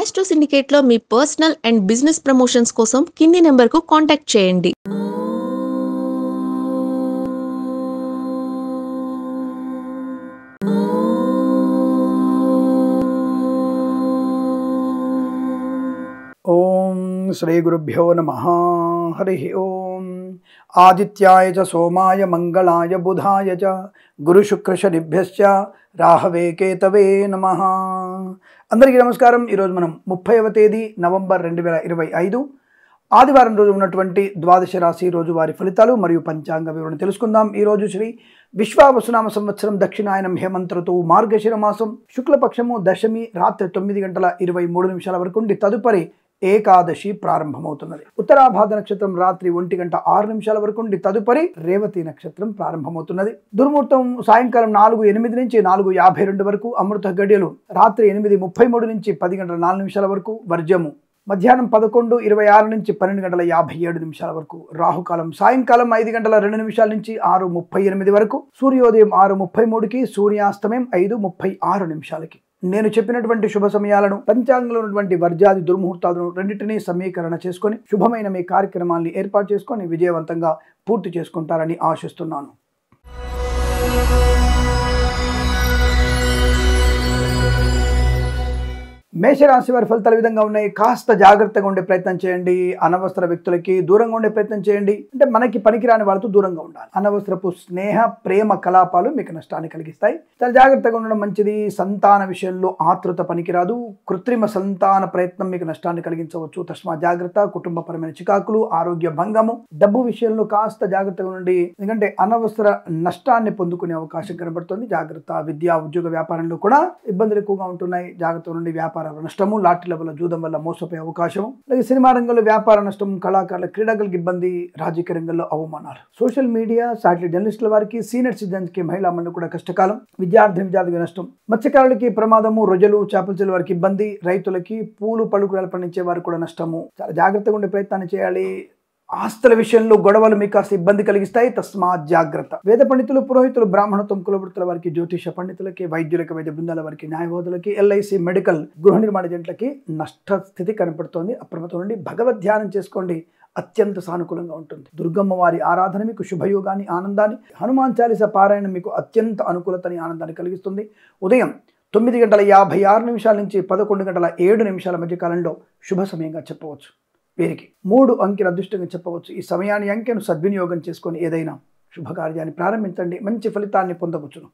Astro సిండికేట్లో మీ personal and business promotions కోసం కింది నెంబర్కు కాంటాక్ట్ చేయండి. ఓం శ్రీ గురుభ్యో నమః. హరి ఓం. ఆదిత్యాయ చ సోమాయ మంగళాయ బుధాయ చ గురుశుక్రశనిభ్యశ్చ రాహవే కేతవే నమః. అందరికీ నమస్కారం. ఈరోజు మనం 30వ తేదీ నవంబర్ 2025 ఆదివారం రోజు ఉన్నటువంటి ద్వాదశ రాశి రోజువారి ఫలితాలు మరియు పంచాంగ వివరణ తెలుసుకుందాం. ఈరోజు శ్రీ విశ్వావసునామ సంవత్సరం దక్షిణాయనం హేమంత ఋతువు మార్గశిర మాసం శుక్లపక్షము దశమి రాత్రి 9:23 వరకు ఉండి తదుపరి ఏకాదశి ప్రారంభమవుతున్నది. ఉత్తరాభాద నక్షత్రం రాత్రి 1:06 వరకు ఉండి తదుపరి రేవతి నక్షత్రం ప్రారంభమవుతున్నది. దుర్ముహూర్తం సాయంకాలం 4:08 నుంచి 4:52 వరకు, అమృత గడియలు రాత్రి 8:33 నుంచి 10:04 వరకు, వర్జము మధ్యాహ్నం 11:26 నుంచి 12:57 వరకు, రాహుకాలం సాయంకాలం 5:02 నుంచి 6:38 వరకు, సూర్యోదయం 6:33కి, సూర్యాస్తమయం 5:36కి. నేను చెప్పినటువంటి శుభ సమయాలను, పంచాంగంలో ఉన్నటువంటి వర్జాది దుర్ముహూర్తాలను రెండింటినీ సమీకరణ చేసుకొని శుభమైన మీ కార్యక్రమాన్ని ఏర్పాటు చేసుకొని విజయవంతంగా పూర్తి చేసుకుంటారని ఆశిస్తున్నాను. మేషరాశి వారి ఫలితాలు విధంగా ఉన్నాయి. కాస్త జాగ్రత్తగా ఉండే ప్రయత్నం చేయండి. అనవసర వ్యక్తులకి దూరంగా ఉండే ప్రయత్నం చేయండి. అంటే మనకి పనికిరాని వాళ్ళతో దూరంగా ఉండాలి. అనవసరపు స్నేహ ప్రేమ కలాపాలు మీకు నష్టాన్ని కలిగిస్తాయి. చాలా జాగ్రత్తగా ఉండడం మంచిది. సంతాన విషయంలో ఆతృత పనికిరాదు. కృత్రిమ సంతాన ప్రయత్నం మీకు నష్టాన్ని కలిగించవచ్చు. తస్మా జాగ్రత్త. కుటుంబపరమైన చికాకులు, ఆరోగ్య భంగము, డబ్బు విషయంలో కాస్త జాగ్రత్తగా ఉండండి. ఎందుకంటే అనవసర నష్టాన్ని పొందుకునే అవకాశం కనబడుతుంది. జాగ్రత్త. విద్యా ఉద్యోగ వ్యాపారంలో కూడా ఇబ్బందులు ఎక్కువగా ఉంటున్నాయి. జాగ్రత్త నుండి వ్యాపార నష్టము, లాటరీల వల్ల జూదం వల్ల మోసపోయే అవకాశం, అలాగే సినిమా రంగంలో వ్యాపార నష్టం, కళాకారుల క్రీడాకులకు ఇబ్బంది, రాజకీయ రంగంలో అవమానాలు. సోషల్ మీడియా, సాటిలైట్ జర్నలిస్టుల వారికి, సీనియర్ సిటిజన్స్ కి, మహిళా మండలి కూడా కష్టకాలం. విద్యార్థికి నష్టం, మత్స్యకారులకి ప్రమాదము, రొయ్యలు చేపల చెల్లు వారికి ఇబ్బంది, రైతులకి పూలు పళ్ళు కూరలు పండించే వారికి కూడా నష్టము. చాలా జాగ్రత్తగా ఉండే ప్రయత్నాన్ని చేయాలి. ఆస్తుల విషయంలో గొడవలు మీకు కాస్త ఇబ్బంది కలిగిస్తాయి. తస్మాత్ జాగ్రత్త. వేద పండితులు, పురోహితులు, బ్రాహ్మణత్వం కులవృత్తుల వారికి, జ్యోతిష పండితులకి, వైద్యులకి, వైద్య బృందాల వారికి, న్యాయవాదులకి, ఎల్ఐసి, మెడికల్, గృహ నిర్మాణ జంటలకి నష్ట స్థితి కనపడుతోంది. అప్రమత్తం నుండి భగవద్ ధ్యానం చేసుకోండి. అత్యంత సానుకూలంగా ఉంటుంది. దుర్గమ్మ వారి ఆరాధన మీకు శుభయోగాన్ని, ఆనందాన్ని, హనుమాన్ చాలీస పారాయణం మీకు అత్యంత అనుకూలతని, ఆనందాన్ని కలిగిస్తుంది. ఉదయం 9:56 నుంచి 11:07 మధ్య కాలంలో శుభ సమయంగా చెప్పవచ్చు. వీరికి 3 అంకెల అదృష్టంగా చెప్పవచ్చు. ఈ సమయాన్ని, అంకెను సద్వినియోగం చేసుకొని ఏదైనా శుభకార్యాన్ని ప్రారంభించండి. మంచి ఫలితాన్ని పొందవచ్చును.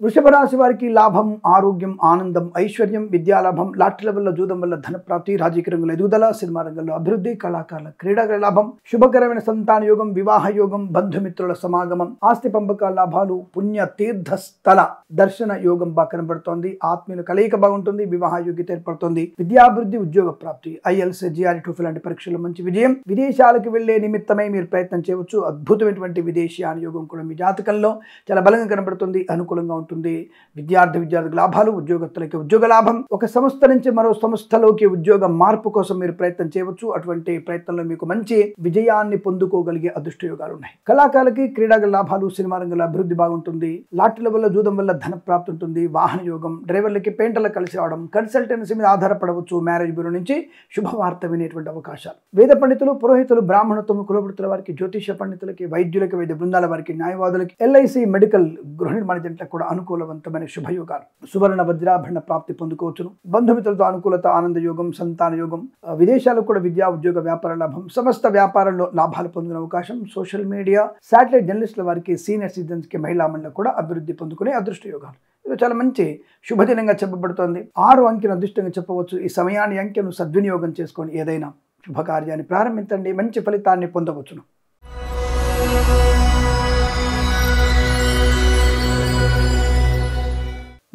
వృషభ రాశి వారికి లాభం, ఆరోగ్యం, ఆనందం, ఐశ్వర్యం, విద్యాలాభం, లాటరీల వల్ల జూదం వల్ల ధనప్రాప్తి, రాజకీయ రంగంలో ఎదుగుదల, సినిమా రంగంలో అభివృద్ధి, కళాకారుల క్రీడాకారుల లాభం, శుభకరమైన సంతాన యోగం, వివాహ యోగం, బంధుమిత్రుల సమాగమం, ఆస్తి పంపకాల లాభాలు, పుణ్య తీర్థస్థల దర్శన యోగం బాగా కనబడుతోంది. ఆత్మీయుల కలయిక బాగుంటుంది. వివాహ యోగ్యత ఏర్పడుతుంది. విద్యాభివృద్ధి, ఉద్యోగ ప్రాప్తి, ఐఎల్స్, జిఆర్ఈ, టోఫెల్ లాంటి పరీక్షల్లో మంచి విజయం. విదేశాలకు వెళ్లే నిమిత్తమై మీరు ప్రయత్నం చేయవచ్చు. అద్భుతమైనటువంటి విదేశీయాన యోగం కూడా మీ జాతకంలో చాలా బలంగా కనబడుతుంది. అనుకూలంగా ఉంటుంది. విద్యార్థులకు లాభాలు, ఉద్యోగస్తులకి ఉద్యోగ లాభం, ఒక సంస్థ నుంచి మరో సంస్థలోకి ఉద్యోగ మార్పు కోసం మీరు ప్రయత్నం చేయవచ్చు. అటువంటి ప్రయత్నంలో మీకు మంచి విజయాన్ని పొందుకోగలిగే అదృష్ట యోగాలు ఉన్నాయి. కళాకారులకి క్రీడాగల లాభాలు, సినిమా రంగంలో అభివృద్ధి బాగుంటుంది. లాటరీల వల్ల జూదం వల్ల ధన ప్రాప్తి ఉంటుంది. వాహన యోగం, డ్రైవర్లకి పెయింటర్లకు కలిసి రావడం, కన్సల్టెన్సీ మీద ఆధారపడవచ్చు. మ్యారేజ్ బ్యూరో నుంచి శుభవార్త వినేటువంటి అవకాశాలు. వేద పండితులు, పురోహితులు, బ్రాహ్మణత్వం కులవృత్తుల వారికి, జ్యోతిష పండితులకి, వైద్యులకి, వైద్య బృందాల వారికి, న్యాయవాదులకి, ఎల్ఐసి, మెడికల్, గృహ నిర్మాణ జంటలకు కూడా అనుకూలవంతమైన శుభయోగాలు. సువర్ణ వజ్రాభరణ ప్రాప్తి పొందుకోవచ్చును. బంధుమిత్రులతో అనుకూలత, ఆనంద యోగం, సంతాన యోగం, విదేశాలకు కూడా విద్యా ఉద్యోగ వ్యాపార లాభం, సమస్త వ్యాపారంలో లాభాలు పొందుకునే అవకాశం. సోషల్ మీడియా, సాటిలైట్ జర్నలిస్టుల వారికి, సీనియర్ సిటిజన్స్ కి, మహిళా మండలి కూడా అభివృద్ధి పొందుకునే అదృష్ట యోగాలు. ఇది చాలా మంచి శుభదినంగా చెప్పబడుతోంది. 6 అంకెను అదృష్టంగా చెప్పవచ్చు. ఈ సమయాన్ని, అంకెను సద్వినియోగం చేసుకొని ఏదైనా శుభకార్యాన్ని ప్రారంభించండి. మంచి ఫలితాన్ని పొందవచ్చును.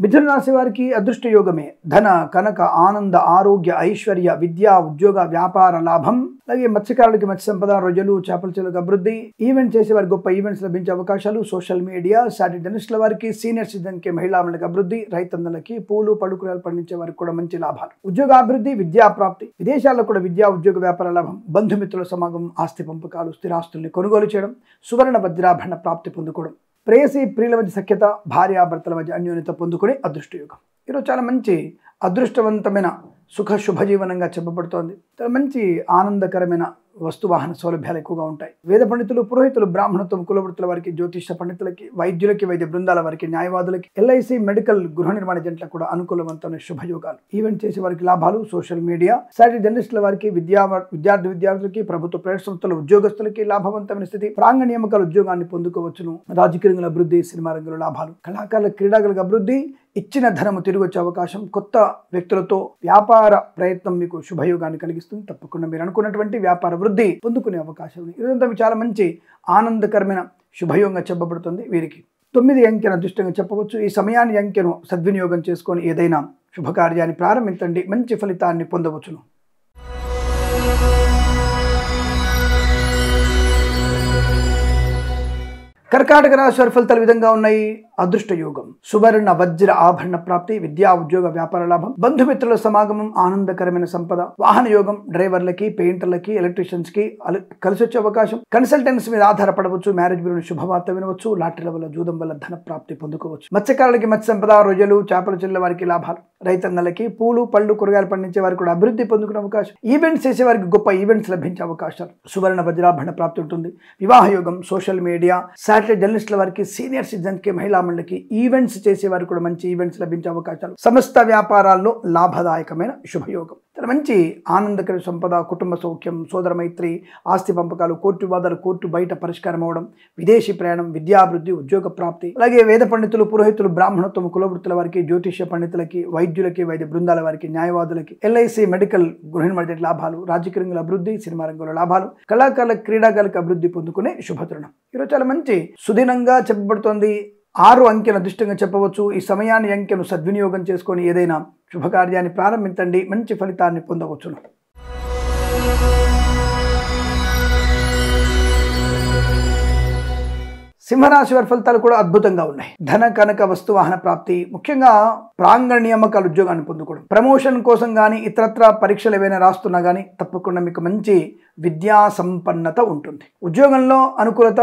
మిథున రాశి వారికి అదృష్ట యోగమే. ధన, కనక, ఆనంద, ఆరోగ్య, ఐశ్వర్య, విద్యా, ఉద్యోగ, వ్యాపార లాభం, అలాగే మత్స్యకారులకి మత్స్య సంపద, రొయ్యలు, చేపల చెరువులకు అభివృద్ధి, ఈవెంట్ చేసే వారికి గొప్ప ఈవెంట్స్ లభించే అవకాశాలు. సోషల్ మీడియా, సాటిలైట్ జర్నలిస్టుల వారికి, సీనియర్ సిటిజన్ కి, మహిళా మండలికి అభివృద్ధి, రైతన్నలకి, పూలు పళ్ళు కూరలు పండించే వారికి కూడా మంచి లాభాలు. ఉద్యోగాభివృద్ధి, విద్యా ప్రాప్తి, విదేశాల్లో కూడా విద్యా ఉద్యోగ వ్యాపార లాభం, బంధుమిత్రుల సమాగమం, ఆస్తి పంపకాలు, స్థిరాస్తుల్ని కొనుగోలు చేయడం, సువర్ణ వజ్రాభరణ ప్రాప్తి పొందుకోవడం, ప్రేయసి ప్రియుల మధ్య సఖ్యత, భార్యాభర్తల మధ్య అన్యోన్యత పొందుకునే అదృష్ట యోగం. ఈరోజు చాలా మంచి అదృష్టవంతమైన సుఖ శుభజీవనంగా చెప్పబడుతోంది. చాలా మంచి ఆనందకరమైన వస్తువాహన సౌలభ్యాలు ఎక్కువగా ఉంటాయి. వేద పండితులు, పురోహితులు, బ్రాహ్మణత్వం, కులవృత్తుల వారికి, జ్యోతిష పండితులకి, వైద్యులకి, వైద్య బృందాల వారికి, న్యాయవాదులకి, ఎల్ఐసి, మెడికల్, గృహ నిర్మాణ జంటలకు కూడా అనుకూలవంతమైన శుభయోగాలు. ఈవెంట్ చేసే వారికి లాభాలు, సోషల్ మీడియా, సాటి జర్నలిస్టుల వారికి, విద్యార్థులకి, ప్రభుత్వ ప్రైవేట్ సంస్థల ఉద్యోగస్తులకి లాభవంతమైన స్థితి. ప్రాంగణ నియామకాల ఉద్యోగాన్ని పొందుకోవచ్చును. రాజకీయ రంగంలో అభివృద్ధి, సినిమా రంగంలో లాభాలు. కళాకారుల, క్రీడాకులకు అభివృద్ధి, ఇచ్చిన ధనము తిరిగి వచ్చే అవకాశం. కొత్త వ్యక్తులతో వ్యాపార ప్రయత్నం మీకు శుభయోగాన్ని కలిగిస్తుంది. తప్పకుండా మీరు అనుకున్నటువంటి వ్యాపార వృద్ధి పొందుకునే అవకాశం ఉంది. ఇదంతా చాలా మంచి ఆనందకరమైన శుభయోగంగా చెప్పబడుతుంది. వీరికి 9 అంకెను అదృష్టంగా చెప్పవచ్చు. ఈ సమయాన్ని అంకెను సద్వినియోగం చేసుకొని ఏదైనా శుభకార్యాన్ని ప్రారంభించండి, మంచి ఫలితాన్ని పొందవచ్చును. కర్కాటక రాశి వారి ఫలితాలు విధంగా ఉన్నాయి. అదృష్ట యోగం, సువర్ణ వజ్ర ఆభరణ ప్రాప్తి, విద్యా ఉద్యోగ వ్యాపార లాభం, బంధుమిత్రుల సమాగమం, ఆనందకరమైన సంపద, వాహన యోగం, డ్రైవర్లకి, పెయింటర్లకి, ఎలక్ట్రీషియన్స్ కి కలిసి వచ్చే అవకాశం, కన్సల్టెన్సీ మీద ఆధారపడవచ్చు, మ్యారేజ్ బ్యూరో శుభవార్త వినవచ్చు, లాటరీల వల్ల, జూదం వల్ల ధన ప్రాప్తి పొందుకోవచ్చు. మత్స్యకారులకి మత్స్య సంపద, రొయ్యలు, చేపల చెల్లెల వారికి లాభాలు, రైతన్నలకి, పూలు పళ్ళు కూరగాయలు పండించే వారికి కూడా అభివృద్ధి పొందుకునే అవకాశం, ఈవెంట్స్ చేసే వారికి గొప్ప ఈవెంట్స్ లభించే అవకాశాలు, సువర్ణ వజ్రాభరణ ప్రాప్తి ఉంటుంది. వివాహ యోగం, సోషల్ మీడియా, శాటిలైట్ జర్నలిస్టుల వారికి, సీనియర్ సిటిజన్ కి, మహిళా మండలికి, ఈవెంట్స్ చేసే వారికి కూడా మంచి ఈవెంట్స్ లభించే అవకాశాలు, సమస్త వ్యాపారాల్లో లాభదాయకమైన శుభయోగం. మంచి ఆనందకర సంపద, కుటుంబ సౌఖ్యం, సోదర మైత్రి, ఆస్తి పంపకాలు, కోర్టు వివాదాలు కోర్టు బయట పరిష్కారం అవడం, విదేశీ ప్రయాణం, విద్యాభివృద్ధి, ఉద్యోగ ప్రాప్తి. అలాగే వేద పండితులు, పురోహితులు, బ్రాహ్మణత్వం, కులవృత్తుల వారికి, జ్యోతిష పండితులకి, వైద్యులకి, వైద్య బృందాల వారికి, న్యాయవాదులకి, ఎల్ఐసి, మెడికల్, గృహ నిర్మాణ లాభాలు, రాజకీయ రంగంలో అభివృద్ధి, సినిమా రంగంలో లాభాలు, కళాకారుల, క్రీడాకారులకు అభివృద్ధి పొందుకునే శుభతరుణం. ఈరోజు చాలా మంచి సుదినంగా చెప్పబడుతోంది. 6 అంకెను అదృష్టంగా చెప్పవచ్చు. ఈ సమయాన్ని అంకెను సద్వినియోగం చేసుకొని ఏదైనా శుభకార్యాన్ని ప్రారంభించండి, మంచి ఫలితాన్ని పొందవచ్చును. సింహరాశి వారి ఫలితాలు కూడా అద్భుతంగా ఉన్నాయి. ధన, కనక, వస్తు, వాహన ప్రాప్తి, ముఖ్యంగా ప్రాంగణ నియామకాల ఉద్యోగాన్ని పొందుకోవడం, ప్రమోషన్ కోసం కానీ ఇతరత్ర పరీక్షలు ఏవైనా రాస్తున్నా కానీ తప్పకుండా మీకు మంచి విద్యా సంపన్నత ఉంటుంది. ఉద్యోగంలో అనుకూలత,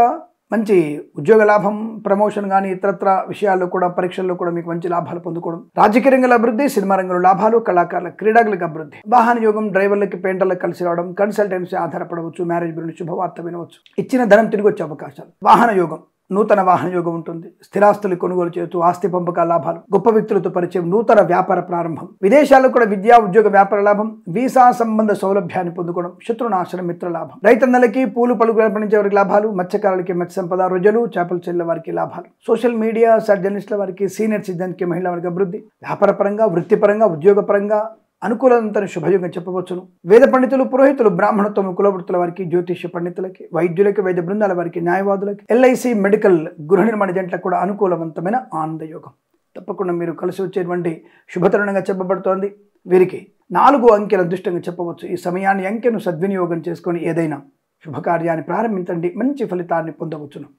మంచి ఉద్యోగ లాభం, ప్రమోషన్ కానీ ఇతరత్ర విషయాల్లో కూడా, పరీక్షల్లో కూడా మీకు మంచి లాభాలు పొందుకోవడం, రాజకీయ రంగంలో అభివృద్ధి, సినిమా రంగంలో లాభాలు, కళాకారుల, క్రీడాకులకు అభివృద్ధి, వాహన యోగం, డ్రైవర్లకి, పెయింటర్లకు కలిసి రావడం, కన్సల్టెన్సీ ఆధారపడవచ్చు, మ్యారేజ్ బ్యూరో శుభవార్త వినవచ్చు, ఇచ్చిన ధనం తిరిగి వచ్చే అవకాశాలు, వాహన యోగం, నూతన వాహన యోగం ఉంటుంది, స్థిరాస్తులు కొనుగోలు చేస్తూ ఆస్తి పంపకాల లాభాలు, గొప్ప వ్యక్తులతో పరిచయం, నూతన వ్యాపార ప్రారంభం, విదేశాల్లో కూడా విద్యా ఉద్యోగ వ్యాపార లాభం, వీసా సంబంధ సౌలభ్యాన్ని పొందుకోవడం, శత్రునాశనం, మిత్ర లాభం, రైతన్నలకి, పూలు పళ్ళు పండించే వారికి లాభాలు, మత్స్యకారులకి మత్స్య సంపద, రొయ్యలు, చేపల చెల్లెల వారికి లాభాలు, సోషల్ మీడియా, జర్నలిస్టుల వారికి, సీనియర్ సిటిజన్ కి, మహిళా వారికి అభివృద్ధి, వ్యాపార పరంగా, వృత్తిపరంగా, ఉద్యోగపరంగా అనుకూలంతని శుభయోగం చెప్పవచ్చును. వేద పండితులు, పురోహితులు, బ్రాహ్మణత్వం, కులవృత్తుల వారికి, జ్యోతిష పండితులకి, వైద్యులకి, వైద్య బృందాల వారికి, న్యాయవాదులకి, ఎల్ఐసి, మెడికల్, గృహ నిర్మాణ జంటలకు కూడా అనుకూలవంతమైన ఆనందయోగం. తప్పకుండా మీరు కలిసి వచ్చేటువంటి శుభతరుణంగా చెప్పబడుతోంది. వీరికి 4 అంకెల అదృష్టంగా చెప్పవచ్చు. ఈ సమయాన్ని అంకెను సద్వినియోగం చేసుకొని ఏదైనా శుభకార్యాన్ని ప్రారంభించండి, మంచి ఫలితాన్ని పొందవచ్చును.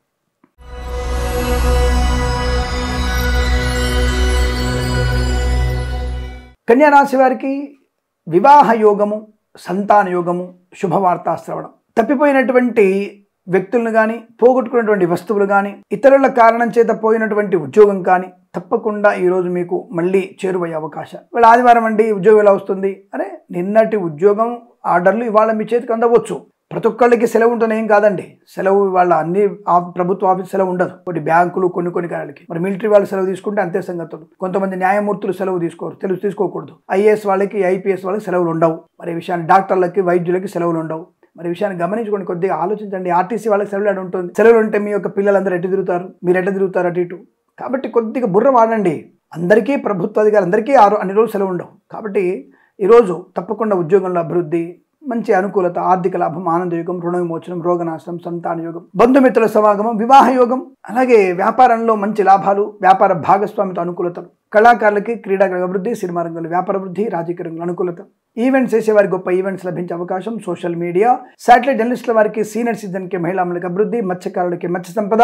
కన్యా రాశి వారికి వివాహ యోగము, సంతాన యోగము, శుభవార్తా శ్రవణం, తప్పిపోయినటువంటి వ్యక్తులను కానీ, పోగొట్టుకున్నటువంటి వస్తువులు కానీ, ఇతరుల కారణం చేత పోయినటువంటి ఉద్యోగం కానీ తప్పకుండా ఈరోజు మీకు మళ్ళీ చేరువయ్యే అవకాశం. ఇవాళ ఆదివారం అండి, ఉద్యోగం ఎలా వస్తుంది? అరే, నిన్నటి ఉద్యోగం ఆర్డర్లు ఇవాళ మీ చేతికి అందవచ్చు. ప్రతి ఒక్కళ్ళకి సెలవు ఉంటుంది ఏం కాదండి. సెలవు వాళ్ళ అన్ని ప్రభుత్వ ఆఫీస్ సెలవు ఉండదు. కొన్ని బ్యాంకులు, కొన్ని కార్యాలకి, మరి మిలిటరీ వాళ్ళు సెలవు తీసుకుంటే అంతే సంగతులు. కొంతమంది న్యాయమూర్తులు సెలవు తీసుకోకూడదు. ఐఏఎస్ వాళ్ళకి, ఐపీఎస్ వాళ్ళకి సెలవులు ఉండవు. మరి ఈ విషయాన్ని డాక్టర్లకి, వైద్యులకి సెలవులు ఉండవు. మరి విషయాన్ని గమనించుకోండి, కొద్దిగా ఆలోచించండి. ఆర్టీసీ వాళ్ళకి సెలవులు ఉంటుంది. సెలవులు ఉంటే మీ యొక్క పిల్లలందరూ ఎటు తిరుగుతారు, మీరు ఎటు తిరుగుతారు, అటు ఇటు. కాబట్టి కొద్దిగా బుర్ర వాడండి. అందరికీ ప్రభుత్వ అధికారులు అందరికీ అన్ని రోజులు సెలవు ఉండవు. కాబట్టి ఈరోజు తప్పకుండా ఉద్యోగంలో అభివృద్ధి, మంచి అనుకూలత, ఆర్థిక లాభం, ఆనందయోగం, రుణ విమోచనం, రోగనాశనం, సంతాన యోగం, బంధుమిత్రుల సమాగమం, వివాహ యోగం, అలాగే వ్యాపారంలో మంచి లాభాలు, వ్యాపార భాగస్వామితో అనుకూలతలు, కళాకారులకి, క్రీడాకారుల అభివృద్ధి, సినిమా రంగంలో వ్యాపార వృద్ధి, రాజకీయ రంగంలో అనుకూలత, ఈవెంట్స్ చేసేవారికి గొప్ప ఈవెంట్స్ లభించే అవకాశం, సోషల్ మీడియా, శాటిలైట్ జర్నలిస్టుల వారికి, సీనియర్ సిటిజన్కి, మహిళలకు అభివృద్ధి, మత్స్యకారులకి మత్స్య సంపద,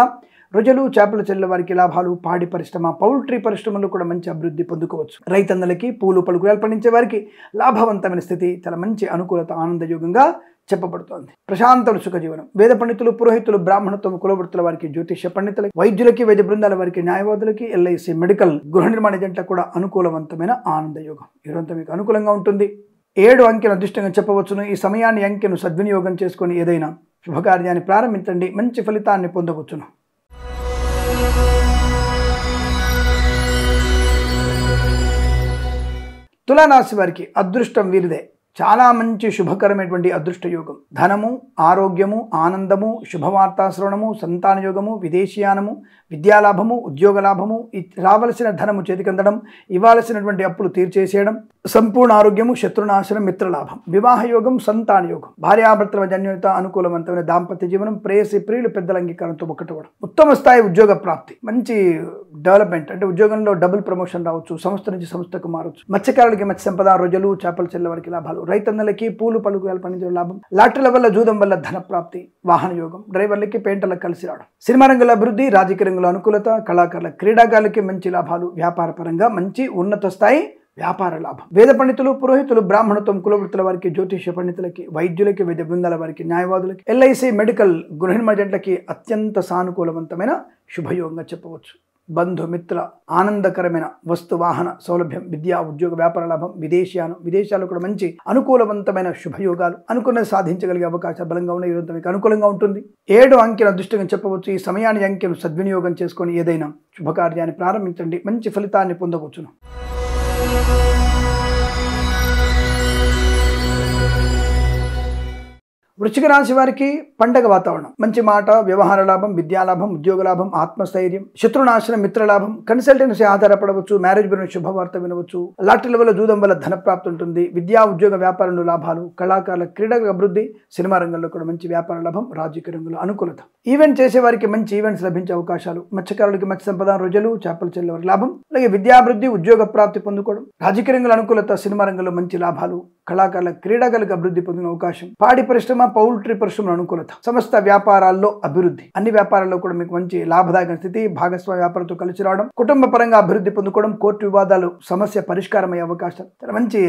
రొయ్యలు, చేపల చెల్లెల వారికి లాభాలు, పాడి పరిశ్రమ, పౌల్ట్రీ పరిశ్రమలో కూడా మంచి అభివృద్ధి పొందుకోవచ్చు. రైతన్నలకి, పూలు పళ్ళు కూరగాయలు పండించే వారికి లాభవంతమైన స్థితి, చాలా మంచి అనుకూలత, ఆనందయోగంగా చెప్పబడుతోంది. ప్రశాంత సుఖ జీవనం. వేద పండితులు, పురోహితులు, బ్రాహ్మణత్వం, కులవృత్తుల వారికి, జ్యోతిష్య పండితులకి, వైద్యులకి, వైద్య బృందాల వారికి, న్యాయవాదులకి, ఎల్ఐసి మెడికల్, గృహ నిర్మాణ ఏజెంట్లకు కూడా అనుకూలవంతమైన ఆనంద యోగం. ఈరోజంతా మీకు అనుకూలంగా ఉంటుంది. 7 అంకెను అదృష్టంగా చెప్పవచ్చును. ఈ సమయాన్ని అంకెను సద్వినియోగం చేసుకొని ఏదైనా శుభకార్యాన్ని ప్రారంభించండి, మంచి ఫలితాన్ని పొందవచ్చును. తులారాశి వారికి అదృష్టం వీరిదే. చాలా మంచి శుభకరమైనటువంటి అదృష్ట యోగం. ధనము, ఆరోగ్యము, ఆనందము, శుభవార్తా శ్రవణము, సంతాన యోగము, విదేశీయానము, విద్యాలాభము, ఉద్యోగ లాభము, రావలసిన ధనము చేతికందడం, ఇవ్వాల్సినటువంటి అప్పులు తీర్చేసేయడం, సంపూర్ణ ఆరోగ్యము, శత్రునాశనం, మిత్రలాభం, వివాహ యోగం, సంతాన యోగం, భార్యాభర్తల మధ్య అన్యోన్యత, అనుకూలవంతమైన దాంపత్య జీవనం, ప్రేయసి ప్రియులు పెద్దల అంగీకారంతో ఒకటవడం, ఉత్తమ స్థాయి ఉద్యోగ ప్రాప్తి, మంచి డెవలప్మెంట్ అంటే ఉద్యోగంలో డబుల్ ప్రమోషన్ రావచ్చు, సంస్థ నుంచి సంస్థకు మారవచ్చు, మత్స్యకారులకి మత్స్య సంపద, రొయ్యలు, చేపల చెల్ల వారికి లాభాలు, రైతన్నలకి పూలు పలుకురాలు పండించడం లాభం, లాటరీల వల్ల జూదం వల్ల ధన ప్రాప్తి, వాహన యోగం, డ్రైవర్లకి పెయింటర్లకు కలిసి రావడం, సినిమా రంగంలో అభివృద్ధి, రాజకీయ రంగంలో అనుకూలత, కళాకారుల క్రీడాకారులకి మంచి లాభాలు, వ్యాపార పరంగా మంచి ఉన్నత స్థాయి వ్యాపార లాభం. వేద పండితులు, పురోహితులు, బ్రాహ్మణత్వం, కులవృత్తుల వారికి, జ్యోతిష్య పండితులకి, వైద్యులకి, వైద్య బృందాల వారికి, న్యాయవాదులకి, ఎల్ఐసి మెడికల్, గృహ నిర్మాణ ఏజెంట్లకి అత్యంత సానుకూలవంతమైన శుభయోగంగా చెప్పవచ్చు. బంధుమిత్ర ఆనందకరమైన వస్తు వాహన సౌలభ్యం, విద్యా ఉద్యోగ వ్యాపార లాభం, విదేశీయానం, విదేశాలు కూడా మంచి అనుకూలవంతమైన శుభయోగాలు, అనుకున్నది సాధించగలిగే అవకాశాలు బలంగా ఉన్నాయి. ఈరోజు మీకు అనుకూలంగా ఉంటుంది. 7 అంకెను అదృష్టంగా చెప్పవచ్చు. ఈ సమయాన్ని అంకెను సద్వినియోగం చేసుకొని ఏదైనా శుభకార్యాన్ని ప్రారంభించండి, మంచి ఫలితాన్ని పొందవచ్చును. వృశ్చిక రాశి వారికి పండగ వాతావరణం, మంచి మాట, వ్యవహార లాభం, విద్యాలాభం, ఉద్యోగ లాభం, ఆత్మస్థైర్యం, శత్రునాశనం, మిత్రలాభం, కన్సల్టెన్సీ ఆధారపడవచ్చు, మ్యారేజ్ గురించి శుభవార్త వినవచ్చు, లాటరీల వల్ల జూదం వల్ల ధన ప్రాప్తి ఉంటుంది, విద్యా ఉద్యోగ వ్యాపారంలో లాభాలు, కళాకారుల క్రీడల అభివృద్ధి, సినిమా రంగంలో కూడా మంచి వ్యాపార లాభం, రాజకీయ రంగంలో అనుకూలత, ఈవెంట్ చేసే వారికి మంచి ఈవెంట్స్ లభించే అవకాశాలు, మత్స్యకారులకి మత్స్య సంపద, రొయ్యలు, చేపల చెల్ల వారికి లాభం, అలాగే విద్యాభివృద్ధి, ఉద్యోగ ప్రాప్తి పొందుకోవడం, రాజకీయ రంగంలో అనుకూలత, సినిమా రంగంలో మంచి లాభాలు, కళాకారుల క్రీడాకారులకు అభివృద్ధి పొందిన అవకాశం, పాడి పరిశ్రమ, పౌల్ట్రీ పరిశ్రమలో అనుకూలత, సమస్త వ్యాపారాల్లో అభివృద్ధి, అన్ని వ్యాపారాల్లో కూడా మీకు మంచి లాభదాయక స్థితి, భాగస్వామ్య వ్యాపారంతో కలిసి రావడం, కుటుంబ పరంగా అభివృద్ధి పొందుకోవడం, కోర్టు వివాదాలు సమస్య పరిష్కారమయ్యే అవకాశం, చాలా మంచి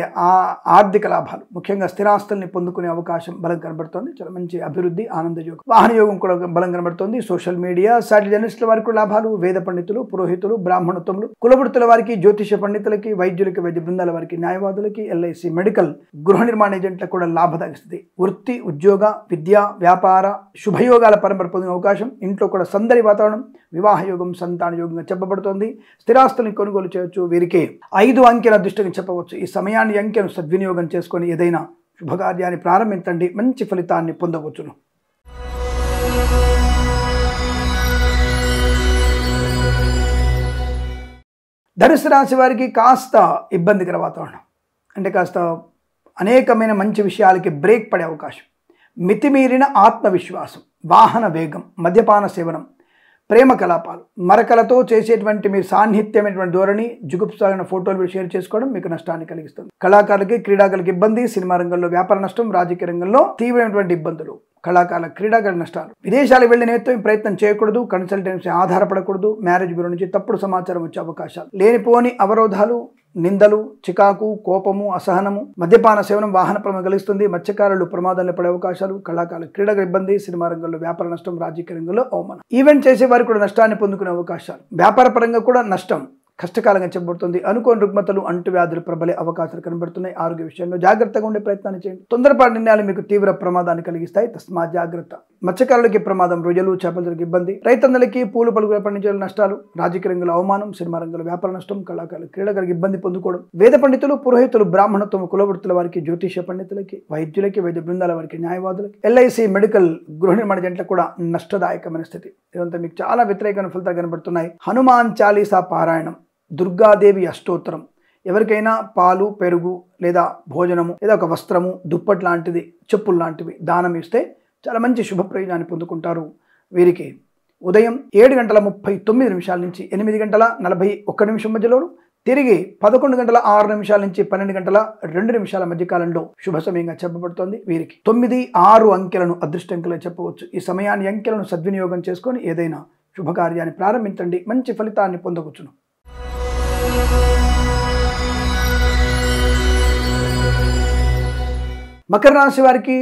ఆర్థిక లాభాలు, ముఖ్యంగా స్థిరాస్తుల్ని పొందుకునే అవకాశం బలం కనబడుతోంది. చాలా మంచి అభివృద్ధి, ఆనంద యోగం, వాహన యోగం కూడా బలం కనబడుతోంది. సోషల్ మీడియా, సాటిలైట్ జర్నలిస్టుల వారికి లాభాలు, వేద పండితులు, పురోహితులు, బ్రాహ్మణత్వములు, కులవృత్తుల వారికి, జ్యోతిష పండితులకి, వైద్యులకి, వైద్య బృందాల వారికి, న్యాయవాదులకి, ఎల్ఐసి మెడికల్, గృహ నిర్మాణ ఏజెంట్లకు కూడా లాభదాయక స్థితి, వృత్తి, ఉద్యోగ, విద్య, వ్యాపార శుభయోగాల పరంపర పొందిన అవకాశం, ఇంట్లో కూడా సందడి వాతావరణం, వివాహ యోగం, సంతాన యోగంగా చెప్పబడుతోంది. స్థిరాస్తుల్ని కొనుగోలు చేయవచ్చు. వీరికి 5 అంకెల అదృష్టంగా చెప్పవచ్చు. ఈ సమయాన్ని అంకెను సద్వినియోగం చేసుకొని ఏదైనా శుభకార్యాన్ని ప్రారంభించండి, మంచి ఫలితాన్ని పొందవచ్చును. ధనుసు రాశి వారికి కాస్త ఇబ్బందికర వాతావరణం, అంటే కాస్త అనేకమైన మంచి విషయాలకి బ్రేక్ పడే అవకాశం, మితిమీరిన ఆత్మవిశ్వాసం, వాహన వేగం, మద్యపాన సేవనం, ప్రేమ కలాపాలు, మరకలతో చేసేటువంటి మీ సాన్నిహిత్యమైనటువంటి ధోరణి, జుగుప్సాగిన ఫోటోలు షేర్ చేసుకోవడం మీకు నష్టాన్ని కలిగిస్తుంది. కళాకారులకి, క్రీడాకారులకి ఇబ్బంది, సినిమా రంగంలో వ్యాపార నష్టం, రాజకీయ రంగంలో తీవ్రమైనటువంటి ఇబ్బందులు, కళాకారుల క్రీడాకారుల నష్టాలు, విదేశాలకు వెళ్ళే నిమిత్తం ప్రయత్నం చేయకూడదు, కన్సల్టెన్సీ ఆధారపడకూడదు, మ్యారేజ్ బ్యూరో నుంచి తప్పుడు సమాచారం వచ్చే అవకాశాలు, లేనిపోని అవరోధాలు, నిందలు, చికాకు, కోపము, అసహనము, మద్యపాన సేవనం, వాహన ప్రమాదం కలిగిస్తుంది, మత్స్యకారులు ప్రమాదాల్లో పడే అవకాశాలు, కళాకారుల క్రీడగా ఇబ్బంది, సినిమా రంగంలో వ్యాపార నష్టం, రాజకీయ రంగంలో అవమానం, ఈవెంట్ చేసే వారికి కూడా నష్టాన్ని పొందుకునే అవకాశాలు, వ్యాపార పరంగా కూడా నష్టం, కష్టకాలంగా చెప్పబడుతుంది. అనుకోని రుగ్మతలు, అంటువ్యాధులు ప్రబలే అవకాశాలు కనబడుతున్నాయి. ఆరోగ్య విషయంలో జాగ్రత్తగా ఉండే ప్రయత్నాన్ని చేయండి. తొందరపాటు నిర్ణయాలు మీకు తీవ్ర ప్రమాదాన్ని కలిగిస్తాయి, తస్మాత్ జాగ్రత్త. మత్స్యకారులకి ప్రమాదం, రొయ్యలు, చేపలకి ఇబ్బంది, రైతన్నలకి పూలు పలుకులు పండించే నష్టాలు, రాజకీయ రంగంలో అవమానం, సినిమా రంగంలో వ్యాపార నష్టం, కళాకారులు క్రీడాకారులకు ఇబ్బంది పొందుకోవడం, వేద పండితులు, పురోహితులు, బ్రాహ్మణత్వం, కులవృత్తుల వారికి, జ్యోతిష పండితులకి, వైద్యులకి, వైద్య బృందాల వారికి, న్యాయవాదులకి, ఎల్ఐసి మెడికల్, గృహ నిర్మాణ ఏజెంట్లకు కూడా నష్టదాయకమైన స్థితి. ఇదంతా మీకు చాలా వ్యతిరేకమైన ఫలితాలు కనబడుతున్నాయి. హనుమాన్ చాలీసా పారాయణం, దుర్గాదేవి అష్టోత్తరం, ఎవరికైనా పాలు, పెరుగు లేదా భోజనము లేదా ఒక వస్త్రము, దుప్పటి లాంటిది, చెప్పులు లాంటివి దానం ఇస్తే చాలా మంచి శుభ ప్రయోజనాన్ని పొందుకుంటారు. వీరికి ఉదయం 7:39 నుంచి 8:41 మధ్యలోను, తిరిగి 11:06 నుంచి 12:02 మధ్య కాలంలో శుభ సమయంగా చెప్పబడుతోంది. వీరికి 9, 6 అంకెలను అదృష్టంకెలుగా చెప్పవచ్చు. ఈ సమయాన్ని అంకెలను సద్వినియోగం చేసుకొని ఏదైనా శుభకార్యాన్ని ప్రారంభించండి, మంచి ఫలితాన్ని పొందవచ్చును. మకర రాశి వారికి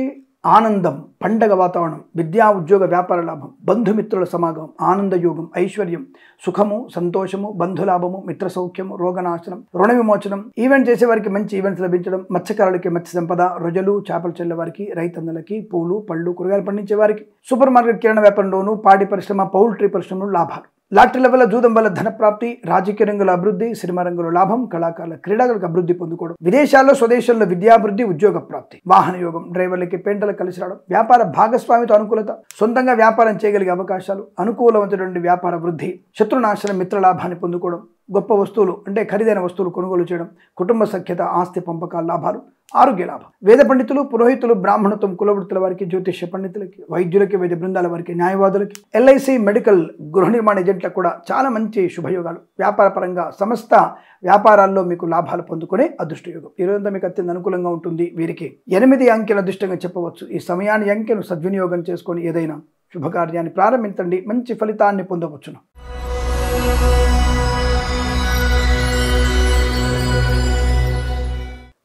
ఆనందం, పండగ వాతావరణం, విద్యా ఉద్యోగ వ్యాపార లాభం, బంధుమిత్రుల సమాగమం, ఆనందయోగం, ఐశ్వర్యం, సుఖము, సంతోషము, బంధులాభము, మిత్ర సౌఖ్యము, రోగనాశనం, రుణ విమోచనం, ఈవెంట్ చేసే వారికి మంచి ఈవెంట్స్ లభించడం, మత్స్యకారులకి మత్స్య సంపద, రొజలు చేపలు చెల్లె వారికి, రైతన్నలకి, పూలు పళ్ళు కూరగాయలు పండించే వారికి, సూపర్ మార్కెట్ కిరాణా వ్యాపారంలోను, పాడి పరిశ్రమ, పౌల్ట్రీ పరిశ్రమలో లాభాలు, లాటరీల వల్ల జూదం వల్ల ధన ప్రాప్తి, రాజకీయ రంగుల అభివృద్ధి, సినిమా రంగుల లాభం, కళాకారుల క్రీడలకు అభివృద్ధి పొందుకోవడం, విదేశాల్లో స్వదేశంలో విద్యాభివృద్ధి, ఉద్యోగ ప్రాప్తి, వాహన యోగం, డ్రైవర్లకి పెంటలు కలిసి రావడం, వ్యాపార భాగస్వామితో అనుకూలత, సొంతంగా వ్యాపారం చేయగలిగే అవకాశాలు, అనుకూలవంతమైన వ్యాపార వృద్ధి, శత్రునాశనం, మిత్ర లాభాన్ని పొందుకోవడం, గొప్ప వస్తువులు అంటే ఖరీదైన వస్తువులు కొనుగోలు చేయడం, కుటుంబ సఖ్యత, ఆస్తి పంపకాల లాభాలు, ఆరోగ్య లాభం, వేద పండితులు, పురోహితులు, బ్రాహ్మణత్వం, కులవృత్తుల వారికి, జ్యోతిష్య పండితులకి, వైద్యులకి, వైద్య బృందాల వారికి, న్యాయవాదులకి, ఎల్ఐసి, మెడికల్, గృహ నిర్మాణ ఏజెంట్లకు కూడా చాలా మంచి శుభయోగాలు. వ్యాపార పరంగా సమస్త వ్యాపారాల్లో మీకు లాభాలు పొందుకునే అదృష్టయోగం. ఈ రోజంతా మీకు అత్యంత అనుకూలంగా ఉంటుంది. వీరికి 8 అంకెల అదృష్టంగా చెప్పవచ్చు. ఈ సమయాన్ని అంకెను సద్వినియోగం చేసుకొని ఏదైనా శుభకార్యాన్ని ప్రారంభించండి, మంచి ఫలితాన్ని పొందవచ్చును.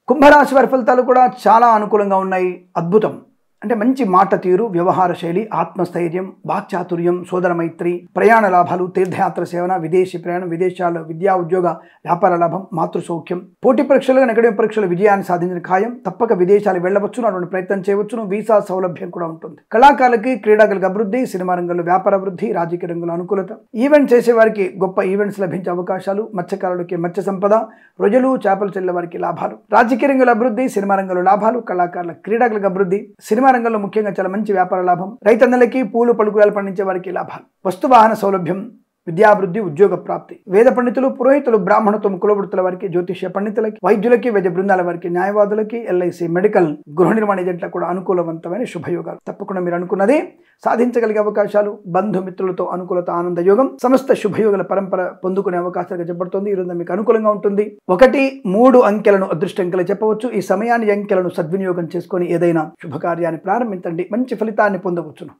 కుంభరాశి వారి ఫలితాలు కూడా చాలా అనుకూలంగా ఉన్నాయి. అద్భుతం. అంటే మంచి మాట తీరు, వ్యవహార శైలి, ఆత్మస్థైర్యం, వాక్చాతుర్యం, సోదర మైత్రి, ప్రయాణ లాభాలు, తీర్థయాత్ర సేవన, విదేశీ ప్రయాణం, విదేశాల్లో విద్యా ఉద్యోగ వ్యాపార లాభం, మాతృ సౌఖ్యం, పోటీ పరీక్షలు, అకాడమిక్ పరీక్షలు విజయాన్ని సాధించిన ఖాయం. తప్పక విదేశాలు వెళ్ళవచ్చును, అటువంటి ప్రయత్నం చేయవచ్చును. వీసా సౌలభ్యం కూడా ఉంటుంది. కళాకారులకి, క్రీడాకులకు అభివృద్ధి, సినిమా రంగంలో వ్యాపార వృద్ధి, రాజకీయ రంగంలో అనుకూలత, ఈవెంట్ చేసే వారికి గొప్ప ఈవెంట్స్ లభించే అవకాశాలు, మత్స్యకారులకి మత్స్య సంపద, రొజలు చేపలు చెల్లె వారికి లాభాలు, రాజకీయ రంగంలో అభివృద్ధి, సినిమా రంగంలో లాభాలు, కళాకారుల క్రీడాకులకు అభివృద్ధి, సినిమా రంగంలో ముఖ్యంగా చాలా మంచి వ్యాపార లాభం, రైతన్నలకి, పూలు పలుకురాలు పండించే వారికి లాభాలు, వస్తు వాహన సౌలభ్యం, విద్యాభివృద్ధి, ఉద్యోగ ప్రాప్తి, వేద పండితులు, పురోహితులు, బ్రాహ్మణత్వం, కులవృత్తుల వారికి, జ్యోతిష్య పండితులకి, వైద్యులకి, వైద్య బృందాల వారికి, న్యాయవాదులకి, ఎల్ఐసి, మెడికల్, గృహ నిర్మాణ ఏజెంట్లకు కూడా అనుకూలవంతమైన శుభయోగాలు. తప్పకుండా మీరు అనుకున్నది సాధించగలిగే అవకాశాలు, బంధుమిత్రులతో అనుకూలత, ఆనంద యోగం, సమస్త శుభయోగాల పరంపర పొందుకునే అవకాశాలుగా చెప్పబడుతుంది. ఈ రోజు మీకు అనుకూలంగా ఉంటుంది. 1, 3 అంకెలను అదృష్టంకెలు చెప్పవచ్చు. ఈ సమయాన్ని అంకెలను సద్వినియోగం చేసుకొని ఏదైనా శుభకార్యాన్ని ప్రారంభించండి, మంచి ఫలితాన్ని పొందవచ్చును.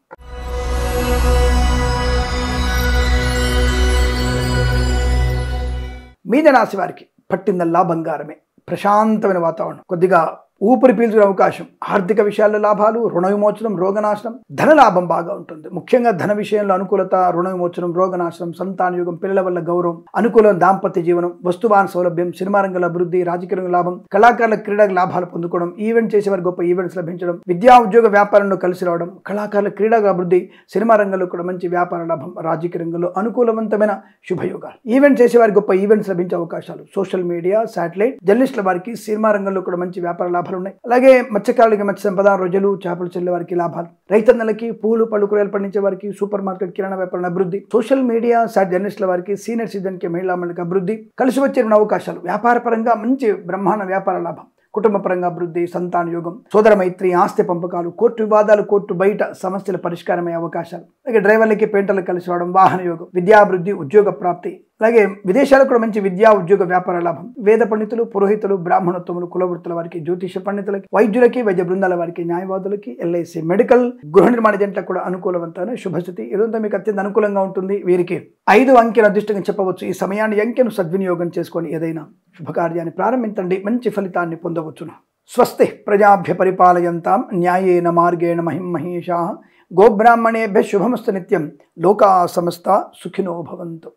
మీనరాశి వారికి పట్టిందల్లా బంగారమే. ప్రశాంతమైన వాతావరణం, కొద్దిగా ఊపిరి పీల్చుకునే అవకాశం, ఆర్థిక విషయాల్లో లాభాలు, రుణ విమోచనం, రోగనాశనం, ధన లాభం బాగా ఉంటుంది. ముఖ్యంగా ధన విషయంలో అనుకూలత, రుణ విమోచనం, రోగనాశనం, సంతానయోగం, పిల్లల వల్ల గౌరవం, అనుకూలం, దాంపత్య జీవనం, వస్తువాహన సౌలభ్యం, సినిమా రంగంలో అభివృద్ధి, రాజకీయ రంగ లాభం, కళాకారుల క్రీడకు లాభాలు పొందుకోవడం, ఈవెంట్ చేసేవారు గొప్ప ఈవెంట్స్ లభించడం, విద్యా ఉద్యోగ వ్యాపారంలో కలిసి రావడం, కళాకారుల క్రీడకు అభివృద్ధి, సినిమా రంగంలో కూడా మంచి వ్యాపార లాభం, రాజకీయ రంగంలో అనుకూలవంతమైన శుభయోగాలు, ఈవెంట్ చేసేవారికి గొప్ప ఈవెంట్స్ లభించే అవకాశాలు, సోషల్ మీడియా, శాటిలైట్, జర్నలిస్టుల వారికి సినిమా రంగంలో కూడా మంచి వ్యాపార లాభాలు ఉన్నాయి. అలాగే మత్స్యకారులకి మత్స్య సంపద, రొజలు చేపలు చెల్లె వారికి లాభాలు, రైతన్నలకి, పూలు పళ్ళు కూరగాయలు పండించే వారికి, సూపర్ మార్కెట్ కిరాణా వ్యాపారం అభివృద్ధి, సోషల్ మీడియా, జర్నలిస్టుల వారికి, సీనియర్ సిటిజన్ కి, మహిళా మండలికి అభివృద్ధి, కలిసి వచ్చే అవకాశాలు, వ్యాపార పరంగా మంచి బ్రహ్మాండ వ్యాపార లాభం, కుటుంబ పరంగా అభివృద్ధి, సంతాన యోగం, సోదర మైత్రి, ఆస్తి పంపకాలు, కోర్టు వివాదాలు, కోర్టు బయట సమస్యల పరిష్కారమయ్యే అవకాశాలు, అలాగే డ్రైవర్లకి పెంటలకు కలిసి రావడం, వాహన యోగం, విద్యాభివృద్ధి, ఉద్యోగ ప్రాప్తి, అలాగే విదేశాలకు కూడా మంచి విద్యా ఉద్యోగ వ్యాపార లాభం, వేద పండితులు, పురోహితులు, బ్రాహ్మణత్వములు, కులవృత్తుల వారికి, జ్యోతిష పండితులకి, వైద్యులకి, వైద్య బృందాల వారికి, న్యాయవాదులకి, ఎల్ఐసి, మెడికల్, గృహ నిర్మాణ ఏజెంట్లకు కూడా అనుకూలవంతమైన శుభస్థితి. ఈ రోజంతా మీకు అత్యంత అనుకూలంగా ఉంటుంది. వీరికి 5 అంకెల అదృష్టంగా చెప్పవచ్చు. ఈ సమయాన్ని అంకెను సద్వినియోగం చేసుకొని ఏదైనా శుభకార్యాన్ని ప్రారంభించండి, మంచి ఫలితాన్ని పొందవచ్చును. స్వస్తి ప్రజాభ్య పరిపాలయంతాం న్యాయేన మార్గేణ మహిం మహేషాః గోబ్రాహ్మణేభ్యః శుభమస్తు నిత్యం. లోకా సమస్తా సుఖినో భవంతు.